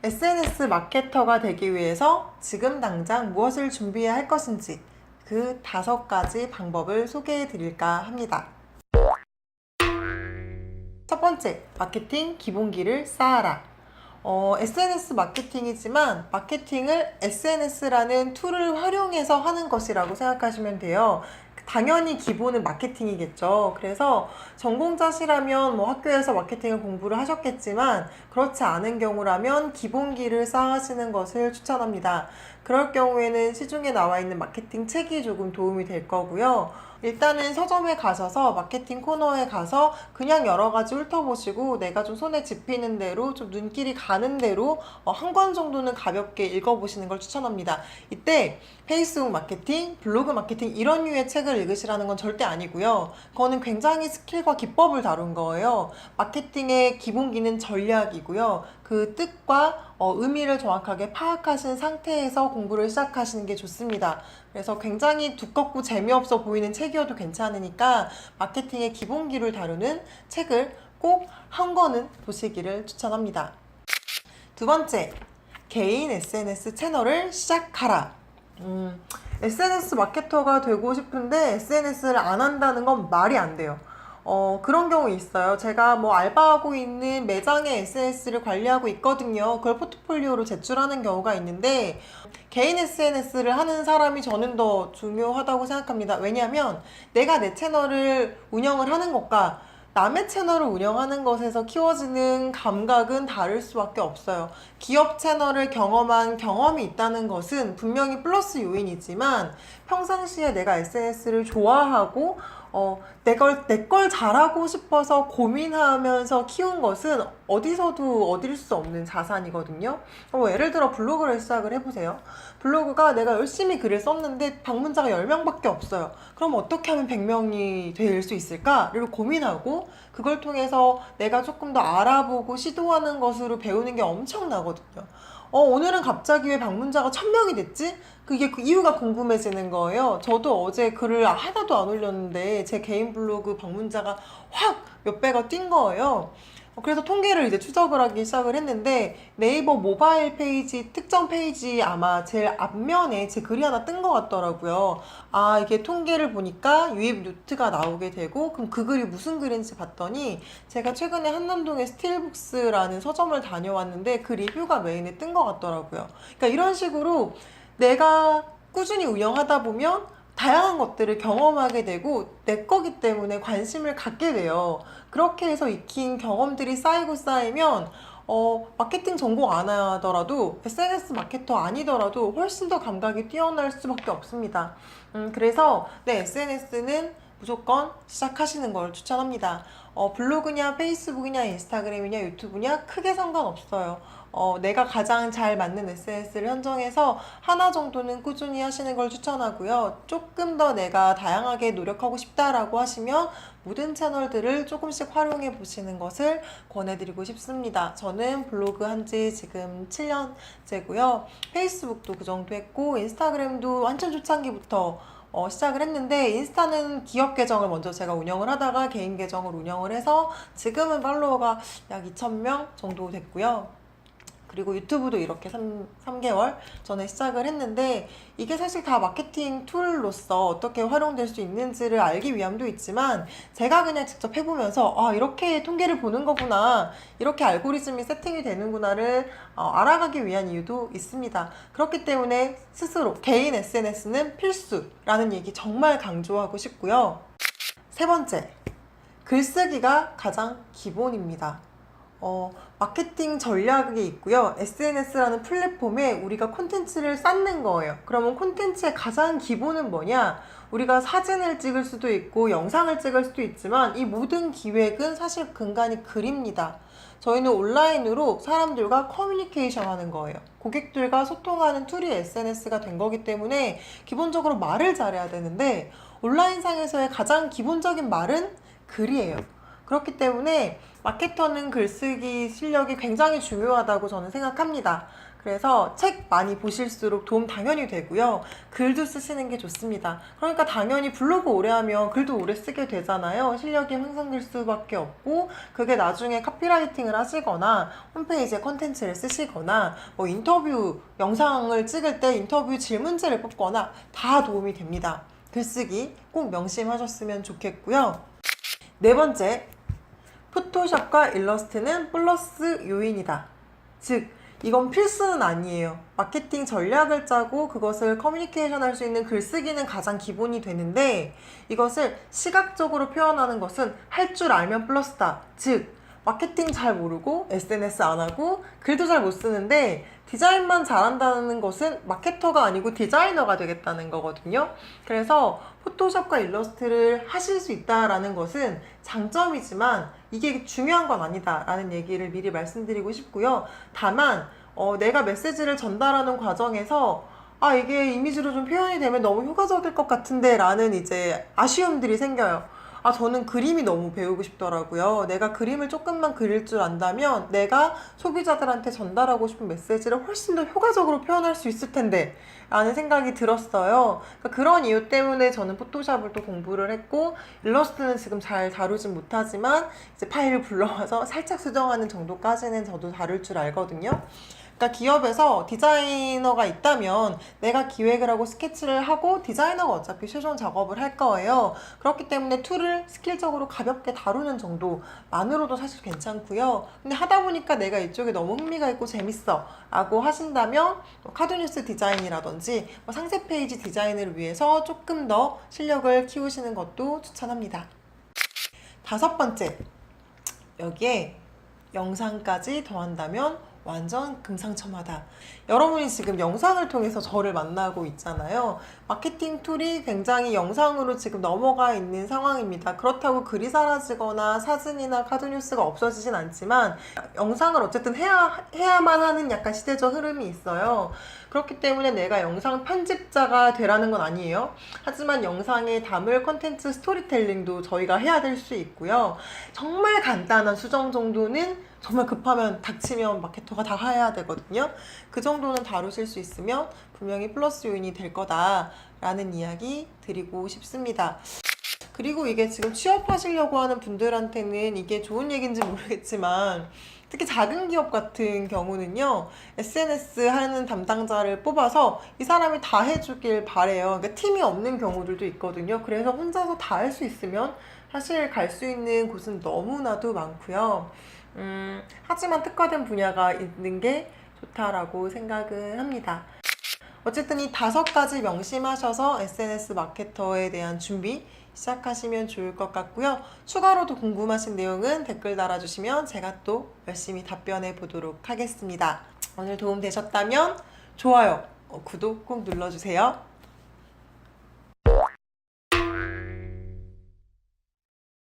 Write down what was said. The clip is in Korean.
SNS 마케터가 되기 위해서 지금 당장 무엇을 준비해야 할 것인지 그 5가지 방법을 소개해 드릴까 합니다. 첫 번째, 마케팅 기본기를 쌓아라. SNS 마케팅이지만 마케팅을 SNS라는 툴을 활용해서 하는 것이라고 생각하시면 돼요. 당연히 기본은 마케팅이겠죠. 그래서 전공자시라면 뭐 학교에서 마케팅을 공부를 하셨겠지만 그렇지 않은 경우라면 기본기를 쌓으시는 것을 추천합니다. 그럴 경우에는 시중에 나와 있는 마케팅 책이 조금 도움이 될 거고요. 일단은 서점에 가셔서 마케팅 코너에 가서 그냥 여러 가지 훑어보시고 내가 좀 손에 집히는 대로 좀 눈길이 가는 대로 한 권 정도는 가볍게 읽어보시는 걸 추천합니다. 이때 페이스북 마케팅, 블로그 마케팅 이런 류의 책을 읽으시라는 건 절대 아니고요. 그거는 굉장히 스킬과 기법을 다룬 거예요. 마케팅의 기본기는 전략이고요. 그 뜻과 의미를 정확하게 파악하신 상태에서 공부를 시작하시는 게 좋습니다. 그래서 굉장히 두껍고 재미없어 보이는 책이어도 괜찮으니까 마케팅의 기본기를 다루는 책을 꼭 한 권은 보시기를 추천합니다. 두 번째, 개인 SNS 채널을 시작하라. SNS 마케터가 되고 싶은데 SNS를 안 한다는 건 말이 안 돼요. 그런 경우 있어요. 제가 뭐 알바하고 있는 매장의 SNS를 관리하고 있거든요. 그걸 포트폴리오로 제출하는 경우가 있는데 개인 SNS를 하는 사람이 저는 더 중요하다고 생각합니다. 왜냐하면 내가 내 채널을 운영을 하는 것과 남의 채널을 운영하는 것에서 키워지는 감각은 다를 수밖에 없어요. 기업 채널을 경험한 경험이 있다는 것은 분명히 플러스 요인이지만 평상시에 내가 SNS를 좋아하고 내 걸 잘하고 싶어서 고민하면서 키운 것은 어디서도 얻을 수 없는 자산이거든요. 예를 들어 블로그를 시작을 해보세요. 블로그가 내가 열심히 글을 썼는데 방문자가 10명밖에 없어요. 그럼 어떻게 하면 100명이 될 수 있을까를 고민하고 그걸 통해서 내가 조금 더 알아보고 시도하는 것으로 배우는 게 엄청나거든요. 오늘은 갑자기 왜 방문자가 1000명이 됐지? 그게 그 이유가 궁금해지는 거예요. 저도 어제 글을 하나도 안 올렸는데 제 개인 블로그 방문자가 확 몇 배가 뛴 거예요. 그래서 통계를 이제 추적을 하기 시작을 했는데 네이버 모바일 페이지 특정 페이지 아마 제일 앞면에 제 글이 하나 뜬 것 같더라고요. 아, 이게 통계를 보니까 유입 루트가 나오게 되고 그럼 그 글이 무슨 글인지 봤더니 제가 최근에 한남동의 스틸북스라는 서점을 다녀왔는데 그 리뷰가 메인에 뜬 것 같더라고요. 그러니까 이런 식으로 내가 꾸준히 운영하다 보면 다양한 것들을 경험하게 되고 내 거기 때문에 관심을 갖게 돼요. 그렇게 해서 익힌 경험들이 쌓이고 쌓이면 마케팅 전공 안 하더라도 SNS 마케터 아니더라도 훨씬 더 감각이 뛰어날 수밖에 없습니다. 그래서 네, SNS는 무조건 시작하시는 걸 추천합니다. 블로그냐 페이스북이냐 인스타그램이냐 유튜브냐 크게 상관없어요. 내가 가장 잘 맞는 SNS를 선정해서 하나 정도는 꾸준히 하시는 걸 추천하고요. 조금 더 내가 다양하게 노력하고 싶다라고 하시면 모든 채널들을 조금씩 활용해 보시는 것을 권해드리고 싶습니다. 저는 블로그 한지 지금 7년째고요. 페이스북도 그 정도 했고 인스타그램도 완전 초창기부터 시작을 했는데 인스타는 기업 계정을 먼저 제가 운영을 하다가 개인 계정을 운영을 해서 지금은 팔로워가 약 2,000명 정도 됐고요. 그리고 유튜브도 이렇게 3개월 전에 시작을 했는데 이게 사실 다 마케팅 툴로서 어떻게 활용될 수 있는지를 알기 위함도 있지만 제가 그냥 직접 해보면서 이렇게 통계를 보는 거구나, 이렇게 알고리즘이 세팅이 되는구나를 알아가기 위한 이유도 있습니다. 그렇기 때문에 스스로 개인 SNS는 필수라는 얘기 정말 강조하고 싶고요. 세 번째, 글쓰기가 가장 기본입니다. 마케팅 전략이 있고요. SNS라는 플랫폼에 우리가 콘텐츠를 쌓는 거예요. 그러면 콘텐츠의 가장 기본은 뭐냐? 우리가 사진을 찍을 수도 있고 영상을 찍을 수도 있지만 이 모든 기획은 사실 근간이 글입니다. 저희는 온라인으로 사람들과 커뮤니케이션 하는 거예요. 고객들과 소통하는 툴이 SNS가 된 거기 때문에 기본적으로 말을 잘해야 되는데 온라인상에서의 가장 기본적인 말은 글이에요. 그렇기 때문에 마케터는 글쓰기 실력이 굉장히 중요하다고 저는 생각합니다. 그래서 책 많이 보실수록 도움 당연히 되고요. 글도 쓰시는 게 좋습니다. 그러니까 당연히 블로그 오래 하면 글도 오래 쓰게 되잖아요. 실력이 향상될 수밖에 없고, 그게 나중에 카피라이팅을 하시거나 홈페이지에 컨텐츠를 쓰시거나 뭐 인터뷰 영상을 찍을 때 인터뷰 질문지를 뽑거나 다 도움이 됩니다. 글쓰기 꼭 명심하셨으면 좋겠고요. 네 번째, 포토샵과 일러스트는 플러스 요인이다. 즉, 이건 필수는 아니에요. 마케팅 전략을 짜고 그것을 커뮤니케이션 할 수 있는 글쓰기는 가장 기본이 되는데, 이것을 시각적으로 표현하는 것은 할 줄 알면 플러스다. 즉, 마케팅 잘 모르고 SNS 안 하고 글도 잘 못 쓰는데 디자인만 잘한다는 것은 마케터가 아니고 디자이너가 되겠다는 거거든요. 그래서 포토샵과 일러스트를 하실 수 있다라는 것은 장점이지만 이게 중요한 건 아니다라는 얘기를 미리 말씀드리고 싶고요. 다만 내가 메시지를 전달하는 과정에서 이게 이미지로 좀 표현이 되면 너무 효과적일 것 같은데 라는 이제 아쉬움들이 생겨요. 저는 그림이 너무 배우고 싶더라고요. 내가 그림을 조금만 그릴 줄 안다면 내가 소비자들한테 전달하고 싶은 메시지를 훨씬 더 효과적으로 표현할 수 있을 텐데 라는 생각이 들었어요. 그러니까 그런 이유 때문에 저는 포토샵을 또 공부를 했고, 일러스트는 지금 잘 다루진 못하지만 이제 파일을 불러와서 살짝 수정하는 정도까지는 저도 다룰 줄 알거든요. 그러니까 기업에서 디자이너가 있다면 내가 기획을 하고 스케치를 하고 디자이너가 어차피 최종 작업을 할 거예요. 그렇기 때문에 툴을 스킬적으로 가볍게 다루는 정도만으로도 사실 괜찮고요. 근데 하다 보니까 내가 이쪽에 너무 흥미가 있고 재밌어 라고 하신다면 카드뉴스 디자인이라든지 상세 페이지 디자인을 위해서 조금 더 실력을 키우시는 것도 추천합니다. 다섯 번째, 여기에 영상까지 더한다면 완전 금상첨화다. 여러분이 지금 영상을 통해서 저를 만나고 있잖아요. 마케팅 툴이 굉장히 영상으로 지금 넘어가 있는 상황입니다. 그렇다고 글이 사라지거나 사진이나 카드뉴스가 없어지진 않지만 영상을 어쨌든 해야만 하는 약간 시대적 흐름이 있어요. 그렇기 때문에 내가 영상 편집자가 되라는 건 아니에요. 하지만 영상에 담을 컨텐츠 스토리텔링도 저희가 해야 될 수 있고요. 정말 간단한 수정 정도는 정말 급하면 닥치면 마케터가 다 해야 되거든요. 그 정도는 다루실 수 있으면 분명히 플러스 요인이 될 거다라는 이야기 드리고 싶습니다. 그리고 이게 지금 취업하시려고 하는 분들한테는 이게 좋은 얘기인지 모르겠지만, 특히 작은 기업 같은 경우는요, SNS 하는 담당자를 뽑아서 이 사람이 다 해주길 바래요. 그러니까 팀이 없는 경우들도 있거든요. 그래서 혼자서 다 할 수 있으면 사실 갈 수 있는 곳은 너무나도 많고요. 하지만 특화된 분야가 있는 게 좋다라고 생각을 합니다. 어쨌든 이 5가지 명심하셔서 SNS 마케터에 대한 준비 시작하시면 좋을 것 같고요. 추가로도 궁금하신 내용은 댓글 달아주시면 제가 또 열심히 답변해 보도록 하겠습니다. 오늘 도움 되셨다면 좋아요, 구독 꼭 눌러주세요.